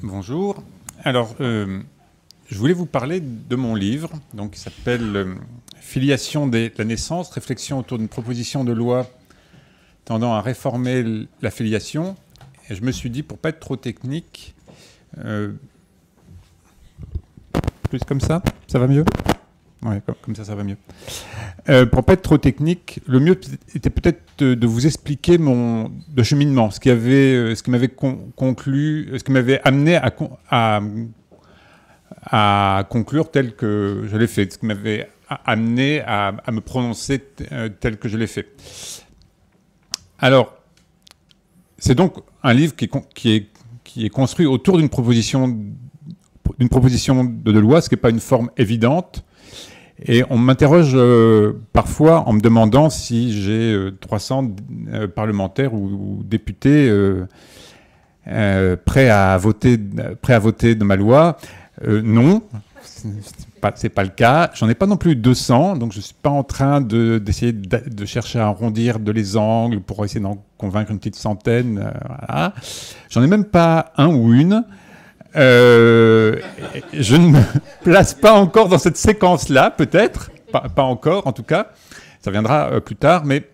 Bonjour. Alors, je voulais vous parler de mon livre, donc, qui s'appelle Filiation dès la naissance, réflexion autour d'une proposition de loi tendant à réformer la filiation. Et je me suis dit, pour ne pas être trop technique, plus comme ça va mieux? Oui, comme ça va mieux. Pour ne pas être trop technique, le mieux était peut-être de vous expliquer mon cheminement, ce qui m'avait conclu, ce qui m'avait amené à conclure tel que je l'ai fait, ce qui m'avait amené à me prononcer tel que je l'ai fait. Alors, c'est donc un livre qui est construit autour d'une proposition de loi, ce qui n'est pas une forme évidente. Et on m'interroge parfois en me demandant si j'ai 300 parlementaires ou députés prêts à voter de ma loi. Non, c'est pas le cas. J'en ai pas non plus 200, donc je suis pas en train d'essayer de chercher à arrondir les angles pour essayer d'en convaincre une petite centaine. Voilà. J'en ai même pas un ou une. Je ne me place pas encore dans cette séquence-là, peut-être, pas encore en tout cas, ça viendra plus tard, mais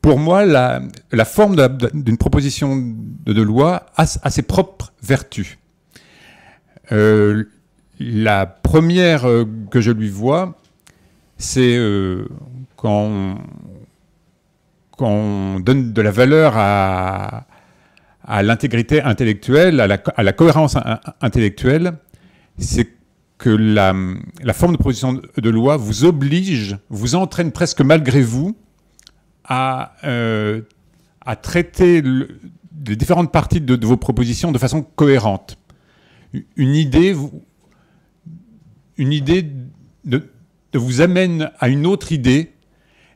pour moi, la forme d'une proposition de loi a ses propres vertus. La première que je lui vois, c'est quand on donne de la valeur à l'intégrité intellectuelle, à la cohérence intellectuelle, c'est que la forme de proposition de loi vous oblige, vous entraîne presque malgré vous à traiter les différentes parties de vos propositions de façon cohérente. Une idée vous amène à une autre idée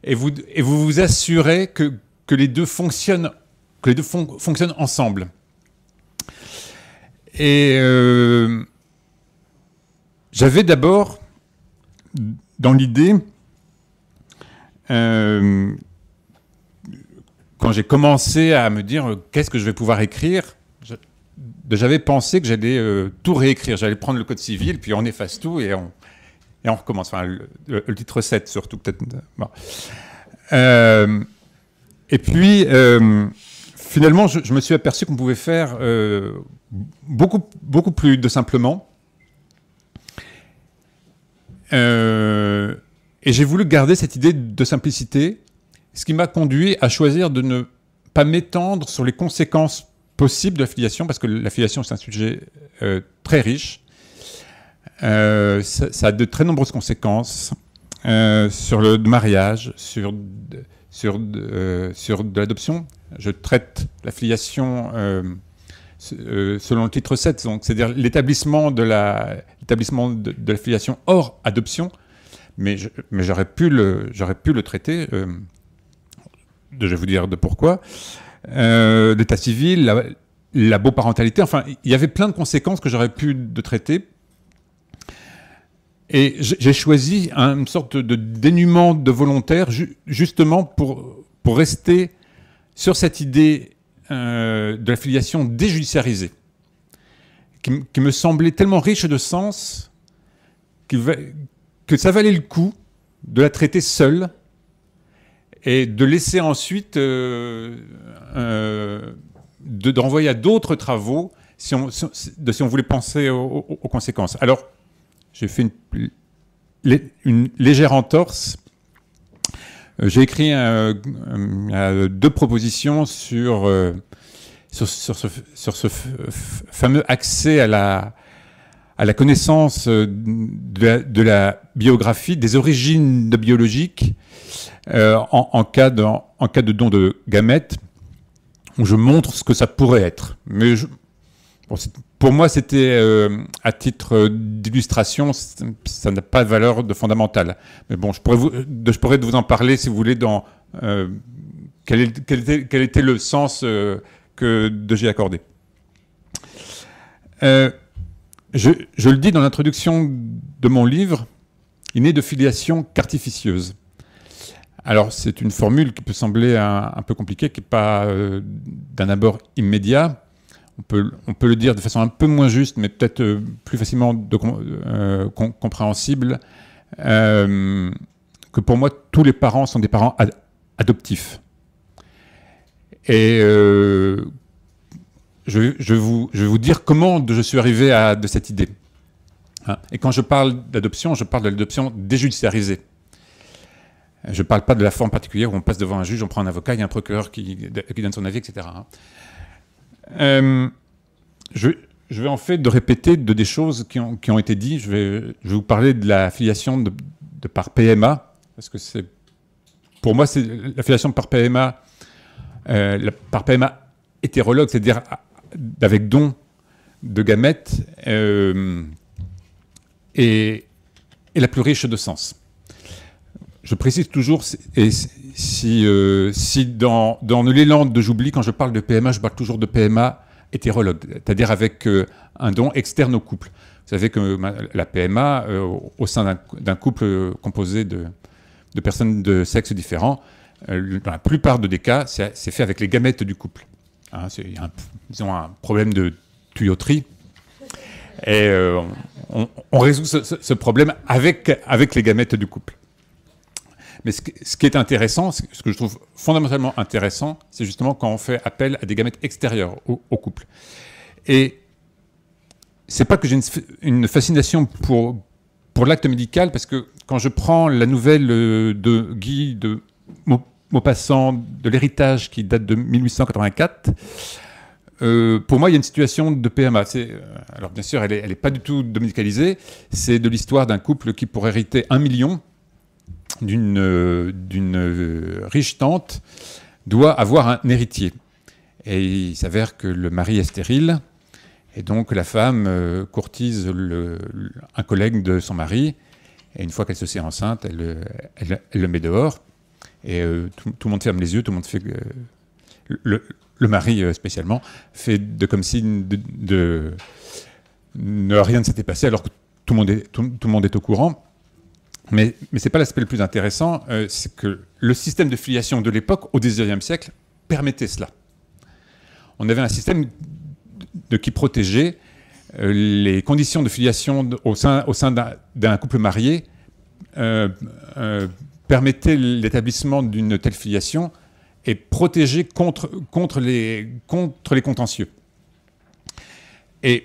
et vous vous assurez que les deux fonctionnent ensemble. Et j'avais d'abord, dans l'idée, quand j'ai commencé à me dire qu'est-ce que je vais pouvoir écrire, j'avais pensé que j'allais tout réécrire. J'allais prendre le code civil, puis on efface tout et on recommence. Enfin, le titre 7 surtout, peut-être. Bon. Et puis... finalement, je me suis aperçu qu'on pouvait faire beaucoup plus de simplement. Et j'ai voulu garder cette idée de simplicité, ce qui m'a conduit à choisir de ne pas m'étendre sur les conséquences possibles de la filiation, parce que la filiation, c'est un sujet très riche. Ça a de très nombreuses conséquences sur le mariage, sur de l'adoption. Je traite la filiation selon le titre 7, c'est-à-dire l'établissement de la filiation hors adoption, mais j'aurais pu le traiter, je vais vous dire de pourquoi, l'état civil, la beau-parentalité, enfin, il y avait plein de conséquences que j'aurais pu traiter. Et j'ai choisi une sorte de dénuement de volontaire, justement pour rester sur cette idée de la filiation déjudiciarisée, qui me semblait tellement riche de sens que ça valait le coup de la traiter seule et de laisser ensuite de renvoyer à d'autres travaux si on voulait penser aux conséquences. Alors, j'ai fait une légère entorse. J'ai écrit 2 propositions sur ce fameux accès à la connaissance de la biographie, des origines biologiques en cas de don de gamètes, où je montre ce que ça pourrait être. Mais pour moi, c'était à titre d'illustration, ça n'a pas de valeur fondamentale. Mais bon, je pourrais vous en parler si vous voulez dans quel était le sens que j'y ai accordé. Je le dis dans l'introduction de mon livre, il n'est de filiation qu'artificieuse. Alors, c'est une formule qui peut sembler un peu compliquée, qui n'est pas d'un abord immédiat. on peut le dire de façon un peu moins juste, mais peut-être plus facilement compréhensible, que pour moi, tous les parents sont des parents adoptifs. Et je vais vous dire comment je suis arrivé de cette idée. Hein. Et quand je parle d'adoption, je parle de l'adoption déjudiciarisée. Je ne parle pas de la forme particulière où on passe devant un juge, on prend un avocat, il y a un procureur qui donne son avis, etc. Je vais en fait de répéter des choses qui ont été dites. Je vais vous parler de la filiation de par PMA, parce que pour moi, c'est la filiation par PMA, par PMA hétérologue, c'est-à-dire avec don de gamètes, et la plus riche de sens. Je précise toujours, et si dans l'élan de j'oublie, quand je parle de PMA, je parle toujours de PMA hétérologue, c'est-à-dire avec un don externe au couple. Vous savez que la PMA, au sein d'un couple composé de personnes de sexe différents, dans la plupart des cas, c'est fait avec les gamètes du couple. Hein, ils ont un problème de tuyauterie, et on résout ce problème avec les gamètes du couple. Mais ce qui est intéressant, ce que je trouve fondamentalement intéressant, c'est justement quand on fait appel à des gamètes extérieures au couple. Et c'est pas que j'ai une fascination pour l'acte médical, parce que quand je prends la nouvelle de Guy de Maupassant, de l'héritage qui date de 1884, pour moi, il y a une situation de PMA. Alors bien sûr, elle est pas du tout dominicalisée. C'est de l'histoire d'un couple qui, pour hériter 1 million, d'une riche tante, doit avoir un héritier. Et il s'avère que le mari est stérile, et donc la femme courtise un collègue de son mari, et une fois qu'elle se sait enceinte, elle le met dehors, et tout le monde ferme les yeux, tout le monde fait... le mari spécialement, fait comme si rien ne s'était passé, alors que tout le monde est au courant. Mais ce n'est pas l'aspect le plus intéressant, c'est que le système de filiation de l'époque, au XIXe siècle, permettait cela. On avait un système qui protégeait les conditions de filiation au sein d'un couple marié, permettait l'établissement d'une telle filiation et protégeait contre les contentieux. Et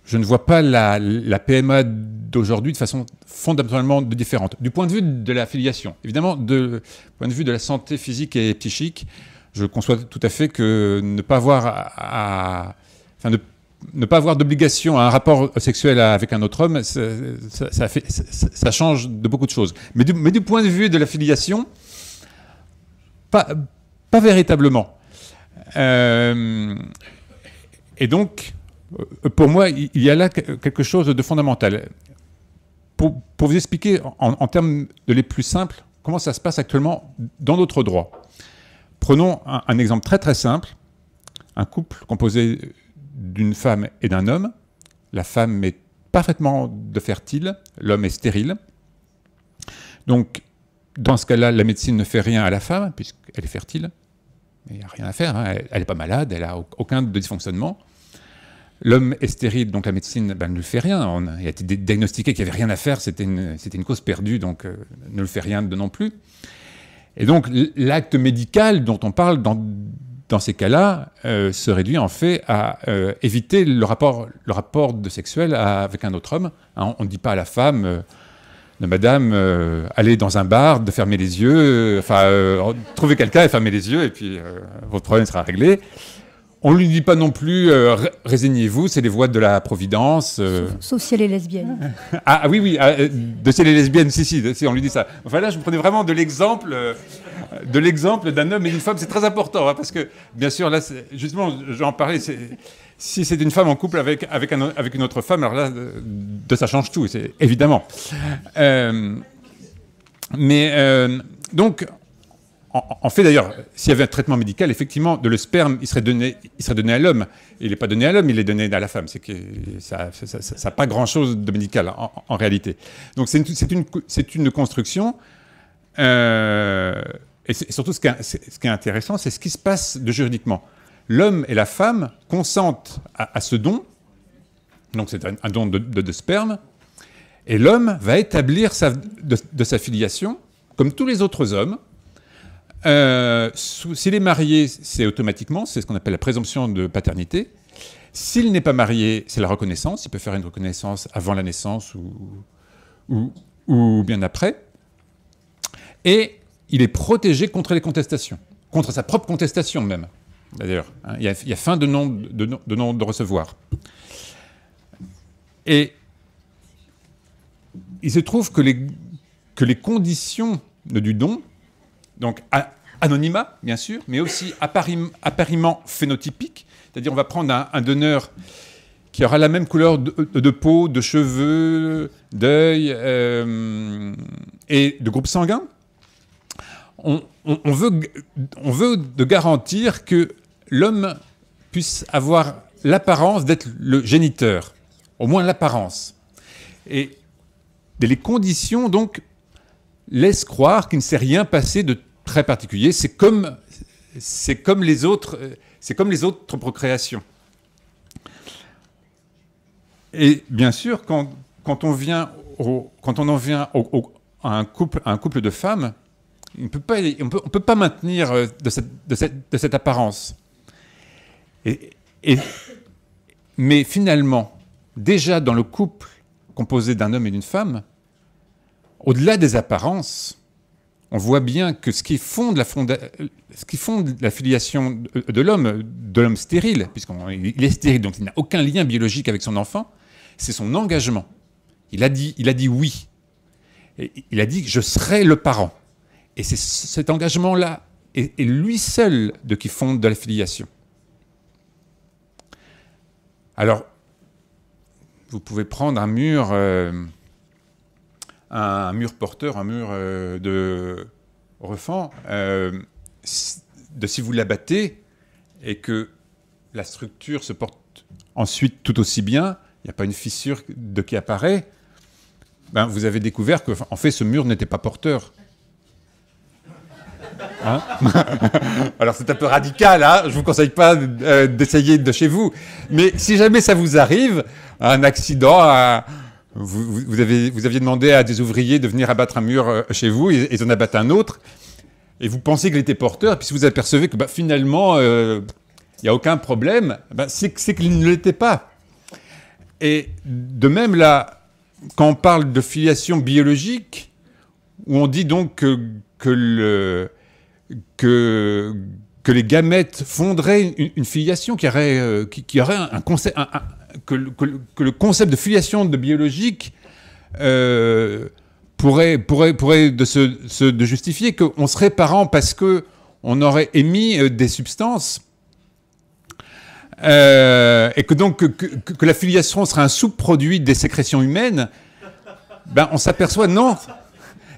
je ne vois pas la PMA d'aujourd'hui de façon fondamentalement différente. Du point de vue de la filiation, évidemment, du point de vue de la santé physique et psychique, je conçois tout à fait que ne pas avoir ne pas avoir d'obligation à un rapport sexuel avec un autre homme, ça change de beaucoup de choses. Mais du point de vue de la filiation, pas véritablement. Et donc, pour moi, il y a là quelque chose de fondamental. Pour vous expliquer en termes de les plus simples, comment ça se passe actuellement dans notre droit. Prenons un exemple très très simple. Un couple composé d'une femme et d'un homme. La femme est parfaitement fertile, l'homme est stérile. Donc, dans ce cas-là, la médecine ne fait rien à la femme, puisqu'elle est fertile. Il n'y a rien à faire, hein. Elle n'est pas malade, elle n'a aucun dysfonctionnement. L'homme est stérile, donc la médecine ne lui fait rien. Il a été diagnostiqué qu'il n'y avait rien à faire, c'était une cause perdue, donc ne lui fait rien non plus. Et donc l'acte médical dont on parle dans ces cas-là se réduit en fait à éviter le rapport de sexuel avec un autre homme. Hein, on ne dit pas à la femme de madame, allez dans un bar, de fermer les yeux, trouver quelqu'un et fermer les yeux, et puis votre problème sera réglé. On ne lui dit pas non plus résignez-vous, c'est les voies de la Providence. Sauf si elle est lesbienne. Ah oui, de si elle est lesbienne, si, on lui dit ça. Enfin là, je prenais vraiment de l'exemple d'un homme et d'une femme, c'est très important, hein, parce que, bien sûr, là, justement, j'en parlais, si c'est une femme en couple avec une autre femme, alors là, ça change tout, évidemment. Donc, en fait, d'ailleurs, s'il y avait un traitement médical, effectivement, le sperme, il serait donné à l'homme. Il n'est pas donné à l'homme, il est donné à la femme. C'est que ça n'a pas grand-chose de médical, en réalité. Donc, c'est une construction. Et surtout, ce qui est intéressant, c'est ce qui se passe juridiquement. l'homme et la femme consentent à ce don, donc c'est un don de sperme, et l'homme va établir de sa filiation, comme tous les autres hommes. S'il est marié, c'est automatiquement, c'est ce qu'on appelle la présomption de paternité. S'il n'est pas marié, c'est la reconnaissance. Il peut faire une reconnaissance avant la naissance ou bien après. Et il est protégé contre les contestations, contre sa propre contestation même, d'ailleurs. Hein, il y a fin de non de recevoir. Et il se trouve que les conditions du don, donc anonymat, bien sûr, mais aussi appariement phénotypique, c'est-à-dire on va prendre un donneur qui aura la même couleur de peau, de cheveux, d'œil et de groupe sanguin. On veut de garantir que l'homme puisse avoir l'apparence d'être le géniteur, au moins l'apparence. Et les conditions, donc, laissent croire qu'il ne s'est rien passé de très particulier. C'est comme les autres procréations. Et bien sûr, quand on en vient à un couple de femmes, on peut pas maintenir de cette apparence. Mais finalement, déjà dans le couple composé d'un homme et d'une femme, au-delà des apparences, on voit bien que ce qui fonde la filiation de l'homme stérile, puisqu'il est stérile, donc il n'a aucun lien biologique avec son enfant, c'est son engagement. Il a dit oui. Et il a dit « je serai le parent ». Et c'est cet engagement-là, et lui seul, qui fonde de la filiation. Alors, vous pouvez prendre un mur porteur, un mur de refend, si vous l'abattez et que la structure se porte ensuite tout aussi bien, il n'y a pas une fissure qui apparaît, ben vous avez découvert qu'en fait ce mur n'était pas porteur. Hein? Alors c'est un peu radical, hein, je ne vous conseille pas d'essayer de chez vous, mais si jamais ça vous arrive, un accident, vous aviez demandé à des ouvriers de venir abattre un mur chez vous, et ils en abattent un autre, et vous pensez qu'il était porteur, et puis si vous apercevez que finalement il n'y a aucun problème, c'est qu'il ne l'était pas. Et de même là, quand on parle de filiation biologique, où on dit donc que les gamètes fonderaient une filiation qui aurait un concept, que le concept de filiation de biologique pourrait de justifier qu'on serait parent parce qu'on aurait émis des substances et que donc que la filiation serait un sous-produit des sécrétions humaines, on s'aperçoit non.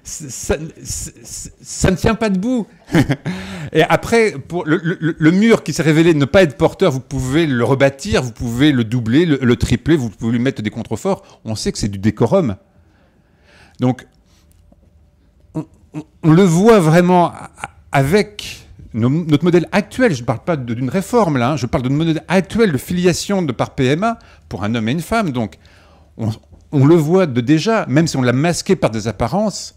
Ça ne tient pas debout. Et après, pour le mur qui s'est révélé ne pas être porteur, vous pouvez le rebâtir, vous pouvez le doubler, le tripler, vous pouvez lui mettre des contreforts. On sait que c'est du décorum. Donc, on le voit vraiment avec notre modèle actuel. Je ne parle pas d'une réforme, là, hein, je parle de notre modèle actuel de filiation par PMA pour un homme et une femme. Donc, on le voit déjà, même si on l'a masqué par des apparences,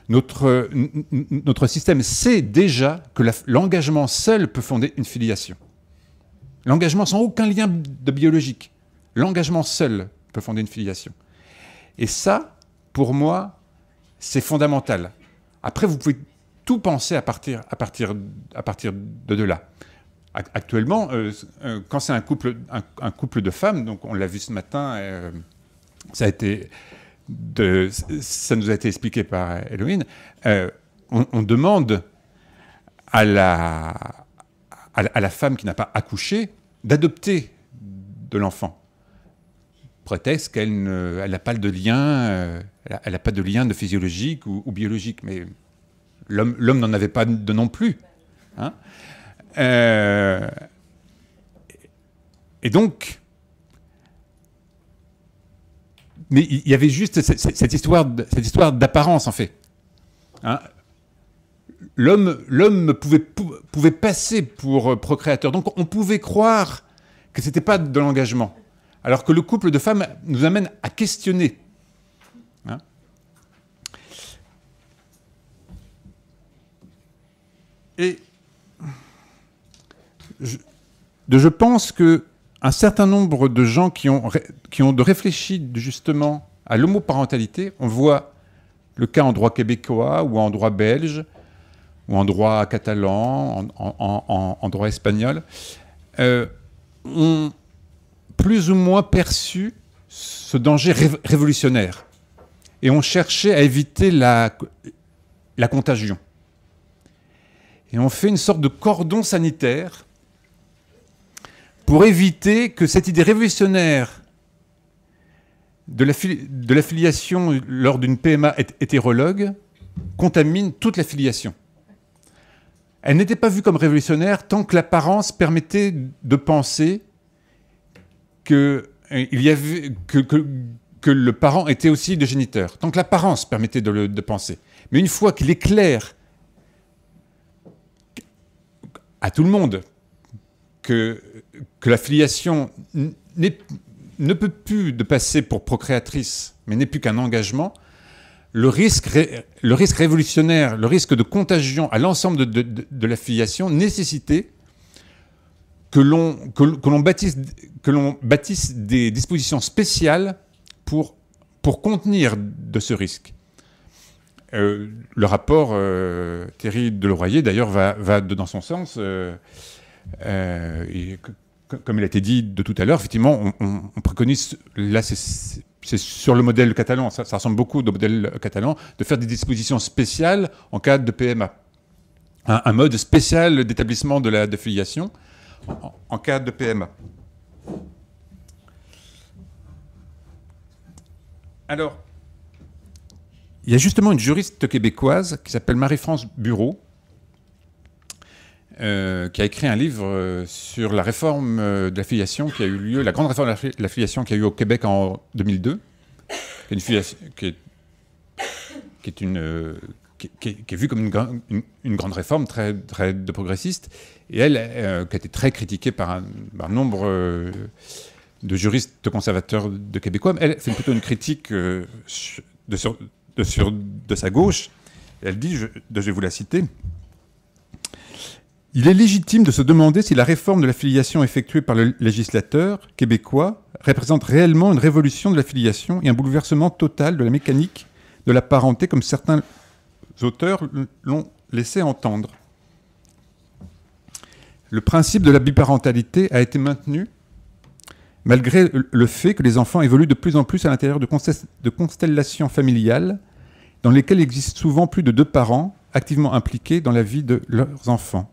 notre système sait déjà que l'engagement seul peut fonder une filiation. L'engagement sans aucun lien de biologique. L'engagement seul peut fonder une filiation. Et ça, pour moi, c'est fondamental. Après, vous pouvez tout penser à partir de là. Actuellement, quand c'est un couple de femmes, donc on l'a vu ce matin, ça nous a été expliqué par Héloïne, on demande à la femme qui n'a pas accouché d'adopter de l'enfant. Prétexte qu'elle n'a pas de lien, elle n'a pas de lien de physiologique ou biologique, mais l'homme n'en avait pas de non plus. Hein, et donc, mais il y avait juste cette histoire d'apparence, en fait. Hein, l'homme pouvait passer pour procréateur. Donc on pouvait croire que ce n'était pas de l'engagement. Alors que le couple de femmes nous amène à questionner. Hein? Et je pense qu'un certain nombre de gens qui ont réfléchi justement à l'homoparentalité, on voit le cas en droit québécois ou en droit belge ou en droit catalan, en droit espagnol, ont plus ou moins perçu ce danger révolutionnaire et ont cherché à éviter la contagion. Et on fait une sorte de cordon sanitaire pour éviter que cette idée révolutionnaire de la filiation lors d'une PMA hétérologue contamine toute la filiation. Elle n'était pas vue comme révolutionnaire tant que l'apparence permettait de penser que le parent était aussi le géniteur. Tant que l'apparence permettait de penser. Mais une fois qu'il est clair à tout le monde que la filiation ne peut plus de passer pour procréatrice, mais n'est plus qu'un engagement, le risque révolutionnaire, le risque de contagion à l'ensemble de la filiation nécessitait que l'on bâtisse des dispositions spéciales pour contenir de ce risque. Le rapport Thierry Delorayer, d'ailleurs, va dans son sens. Et comme il a été dit de tout à l'heure, effectivement, on préconise, là c'est sur le modèle catalan, ça ressemble beaucoup au modèle catalan, de faire des dispositions spéciales en cas de PMA. Un mode spécial d'établissement de filiation en cas de PMA. Alors, il y a justement une juriste québécoise qui s'appelle Marie-France Bureau, qui a écrit un livre sur la réforme de la filiation qui a eu lieu, la grande réforme de la filiation qui a eu au Québec en 2002, qui est vue comme une grande réforme très de progressiste, et elle qui a été très critiquée par un nombre de juristes conservateurs de québécois. Elle fait plutôt une critique de sa gauche. Elle dit, je vais vous la citer: « Il est légitime de se demander si la réforme de la filiation effectuée par le législateur québécois représente réellement une révolution de la filiation et un bouleversement total de la mécanique de la parenté, comme certains auteurs l'ont laissé entendre. Le principe de la biparentalité a été maintenu malgré le fait que les enfants évoluent de plus en plus à l'intérieur de constellations familiales dans lesquelles il existe souvent plus de 2 parents activement impliqués dans la vie de leurs enfants.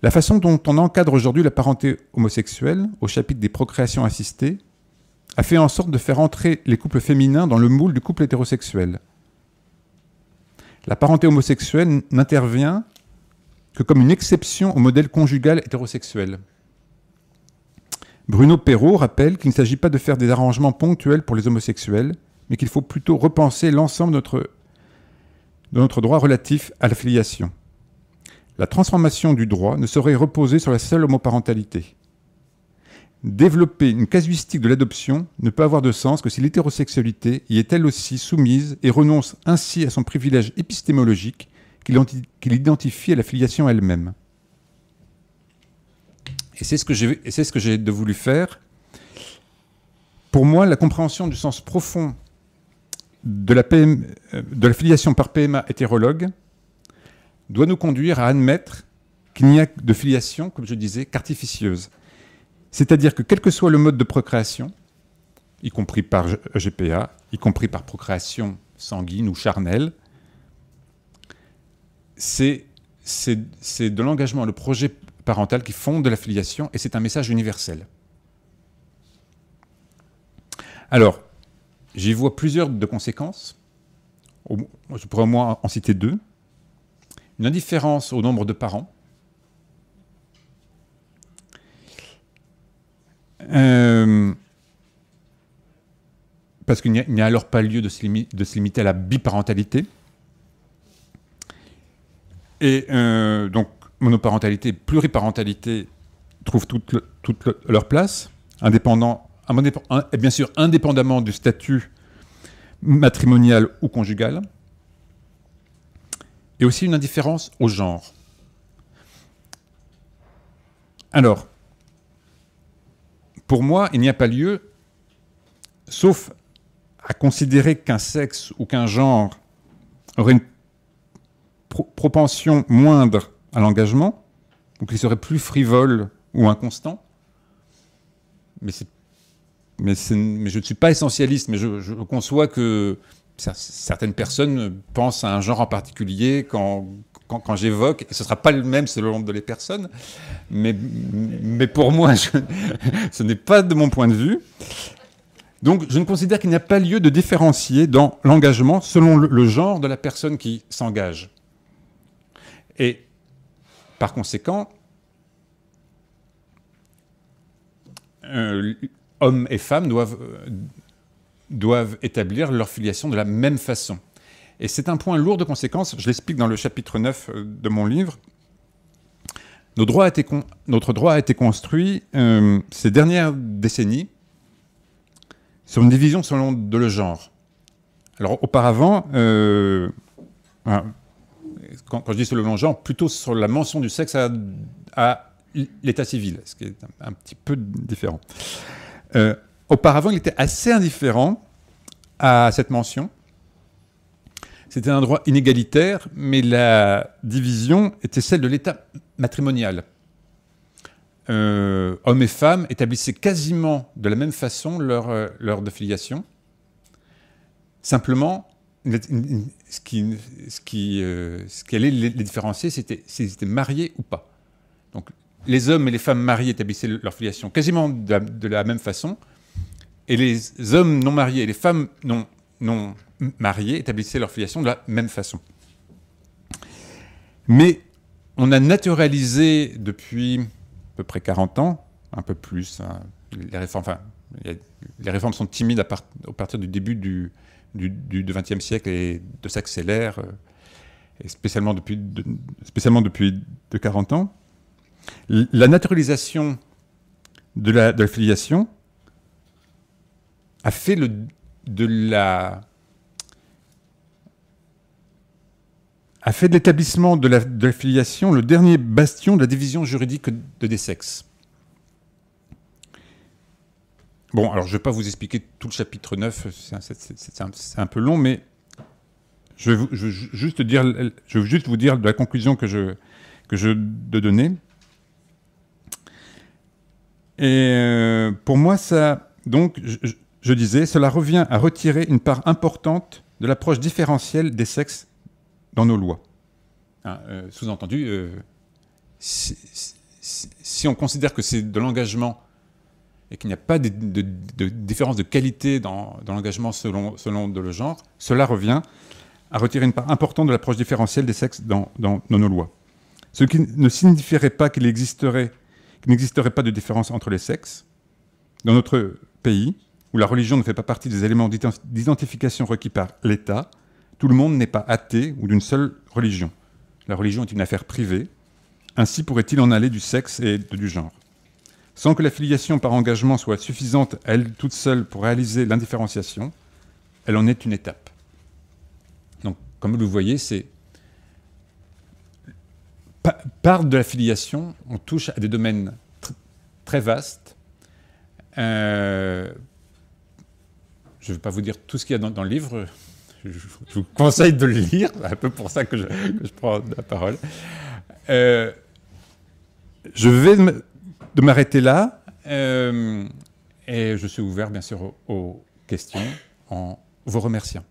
La façon dont on encadre aujourd'hui la parenté homosexuelle, au chapitre des procréations assistées, a fait en sorte de faire entrer les couples féminins dans le moule du couple hétérosexuel. La parenté homosexuelle n'intervient que comme une exception au modèle conjugal hétérosexuel. Bruno Perrault rappelle qu'il ne s'agit pas de faire des arrangements ponctuels pour les homosexuels, mais qu'il faut plutôt repenser l'ensemble de notre droit relatif à la filiation. La transformation du droit ne saurait reposer sur la seule homoparentalité. Développer une casuistique de l'adoption ne peut avoir de sens que si l'hétérosexualité y est elle aussi soumise et renonce ainsi à son privilège épistémologique qu'il identifie à la filiation elle-même. » Et c'est ce que j'ai voulu faire. Pour moi, la compréhension du sens profond de la filiation par PMA hétérologue doit nous conduire à admettre qu'il n'y a de filiation, comme je disais, qu'artificieuse. C'est-à-dire que quel que soit le mode de procréation, y compris par GPA, y compris par procréation sanguine ou charnelle, c'est de l'engagement, le projet parental qui fonde la filiation, et c'est un message universel. Alors, j'y vois plusieurs de conséquences. Je pourrais au moins en citer 2. Une indifférence au nombre de parents. Parce qu'il n'y a alors pas lieu de se limiter à la biparentalité. Et donc, monoparentalité, pluriparentalité trouvent toute leur place, et bien sûr indépendamment du statut matrimonial ou conjugal, et aussi une indifférence au genre. Alors, pour moi, il n'y a pas lieu, sauf à considérer qu'un sexe ou qu'un genre aurait une propension moindre à l'engagement, ou qu'il serait plus frivole ou inconstant. Mais je ne suis pas essentialiste, mais je conçois que certaines personnes pensent à un genre en particulier quand j'évoque, et ce ne sera pas le même selon les personnes, mais pour moi, ce n'est pas de mon point de vue. Donc, je ne considère qu'il n'y a pas lieu de différencier dans l'engagement selon le genre de la personne qui s'engage. Et par conséquent, hommes et femmes doivent établir leur filiation de la même façon. Et c'est un point lourd de conséquences, je l'explique dans le chapitre 9 de mon livre. Notre droit a été construit ces dernières décennies sur une division selon le genre. Alors auparavant, quand je dis selon le genre, plutôt sur la mention du sexe à l'état civil, ce qui est un petit peu différent. Auparavant, il était assez indifférent à cette mention. C'était un droit inégalitaire, mais la division était celle de l'état matrimonial. Hommes et femmes établissaient quasiment de la même façon leur de filiation. Simplement, ce qui allait les différencier, c'était s'ils étaient mariés ou pas. Donc, les hommes et les femmes mariés établissaient leur filiation quasiment de la même façon, et les hommes non mariés et les femmes non mariés établissaient leur filiation de la même façon. Mais on a naturalisé depuis à peu près 40 ans, un peu plus, hein, les réformes sont timides au partir du début du XXe siècle et de s'accélèrent, et spécialement depuis 40 ans. La naturalisation de la filiation a fait de l'établissement de la filiation le dernier bastion de la division juridique des sexes. Bon, alors je ne vais pas vous expliquer tout le chapitre 9, c'est un peu long, mais je veux juste vous dire de la conclusion que je donnais. Et pour moi, donc, je disais, cela revient à retirer une part importante de l'approche différentielle des sexes dans nos lois. Sous-entendu, si on considère que c'est de l'engagement et qu'il n'y a pas de différence de qualité dans l'engagement selon le genre, cela revient à retirer une part importante de l'approche différentielle des sexes dans nos lois. Ce qui ne signifierait pas qu'il n'existerait pas de différence entre les sexes. Dans notre pays, où la religion ne fait pas partie des éléments d'identification requis par l'État, tout le monde n'est pas athée ou d'une seule religion. La religion est une affaire privée. Ainsi pourrait-il en aller du sexe et du genre. Sans que la filiation par engagement soit suffisante à elle toute seule pour réaliser l'indifférenciation, elle en est une étape. Donc, comme vous le voyez, c'est par de la filiation, on touche à des domaines très vastes. Je ne vais pas vous dire tout ce qu'il y a dans le livre. Je vous conseille de le lire. C'est un peu pour ça que je prends la parole. Je vais m'arrêter là. Et je suis ouvert, bien sûr, aux questions en vous remerciant.